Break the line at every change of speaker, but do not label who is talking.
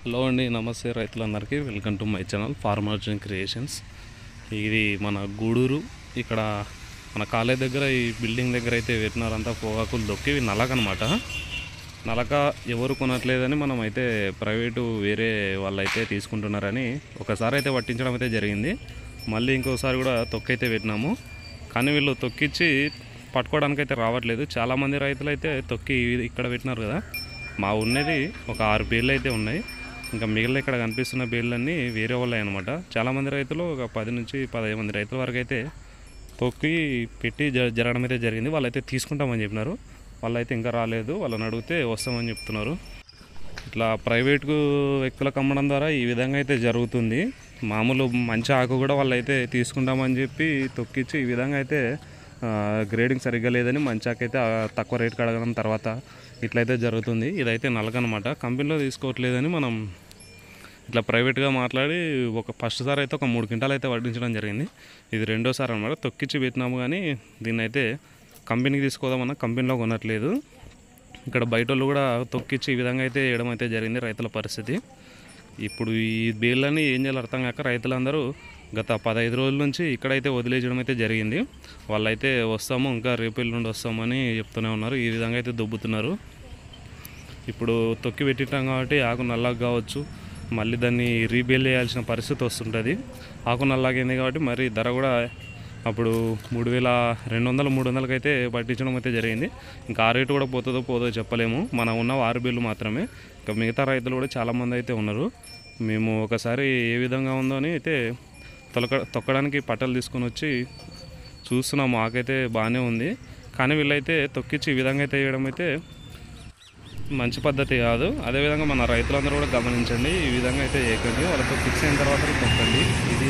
Hello అండి, నమస్తే రైతులందరికీ. Welcome to my channel farmer creations. ఇది మన గూడూరు. ఇక్కడ మన కాలేజ్ దగ్గర ఈ బిల్డింగ్ దగ్గర అయితే పెట్టినారంతా పొగాకులు దొక్కి నలక అనమాట. నలక ఎవరు కొనట్లేదని మనం అయితే ప్రైవేటు వేరే వాళ్ళైతే తీసుకుంటున్నారని ఒకసారి అయితే పట్టించడం అయితే జరిగింది. మళ్ళీ ఇంకోసారి కూడా తొక్కైతే పెట్టినాము. కానీ వీళ్ళు తొక్కిచ్చి పట్టుకోవడానికి అయితే రావట్లేదు. చాలామంది రైతులు అయితే తొక్కి ఇక్కడ పెట్టినారు కదా. మా ఉన్నది ఒక 6 బేళ్ళు అయితే ఉన్నాయి. ఇంకా మిగిలిన ఇక్కడ కనిపిస్తున్న బేళ్ళన్నీ వేరే వాళ్ళే అనమాట. చాలామంది రైతులు ఒక 10 నుంచి 15 మంది రైతుల వరకు అయితే తొక్కి పెట్టి జరగడం అయితే జరిగింది. వాళ్ళైతే తీసుకుంటామని చెప్పినారు. వాళ్ళైతే ఇంకా రాలేదు. వాళ్ళని అడిగితే వస్తామని చెప్తున్నారు. ఇట్లా ప్రైవేటు వ్యక్తులకు అమ్మడం ద్వారా ఈ విధంగా అయితే జరుగుతుంది. మామూలు మంచి ఆకు కూడా వాళ్ళైతే తీసుకుంటామని చెప్పి తొక్కిచ్చి ఈ విధంగా అయితే గ్రేడింగ్ సరిగ్గా లేదని మంచి ఆకు అయితే తక్కువ రేటుకి అడగడం తర్వాత ఇట్లయితే జరుగుతుంది. ఇదైతే నలకనమాట. కంపెనీలో తీసుకోవట్లేదని మనం ఇట్లా ప్రైవేట్గా మాట్లాడి ఫస్ట్ సారి అయితే ఒక 3 క్వింటాలు అయితే వడ్డించడం జరిగింది. ఇది రెండోసారి అనమాట. తొక్కిచ్చి పెట్టినాము కానీ దీన్ని అయితే కంపెనీకి తీసుకోదామన్నా కంపెనీలో కొనట్లేదు. ఇక్కడ బయట వాళ్ళు కూడా తొక్కిచ్చి ఈ విధంగా అయితే వేయడం అయితే జరిగింది. రైతుల పరిస్థితి ఇప్పుడు ఈ బేళ్ళని ఏం చేయాలో అర్థం కాక రైతులందరూ గత 15 రోజుల నుంచి ఇక్కడైతే వదిలేయడం అయితే జరిగింది. వాళ్ళైతే వస్తాము, ఇంకా రేపు ఎల్లుండి వస్తామని చెప్తూనే ఉన్నారు. ఈ విధంగా అయితే దొబ్బుతున్నారు. ఇప్పుడు తొక్కి పెట్టింటాం కాబట్టి ఆకు నల్లగా కావచ్చు, మళ్ళీ దాన్ని రీబేల్ చేయాల్సిన పరిస్థితి వస్తుంటుంది. ఆకు నల్లగైంది కాబట్టి మరి ధర కూడా అప్పుడు 3200, 300కి అయితే పట్టించడం అయితే జరిగింది. ఇంకా ఆ రేటు కూడా పోతుందో పోదో చెప్పలేము. మనం ఉన్న 6 బేళ్ళు మాత్రమే. ఇంకా మిగతా రైతులు కూడా చాలామంది అయితే ఉన్నారు. మేము ఒకసారి ఏ విధంగా ఉందో అని అయితే తొక్కడానికి పట్టలు తీసుకొని వచ్చి చూస్తున్నాము. ఆకైతే బాగానే ఉంది. కానీ వీళ్ళైతే తొక్కిచ్చి ఈ విధంగా అయితే వేయడం అయితే మంచి పద్ధతి కాదు. అదేవిధంగా మన రైతులందరూ కూడా గమనించండి. ఈ విధంగా అయితే వేయకండి. వాళ్ళతో ఫిక్స్ అయిన తర్వాత తొక్కండి. ఇది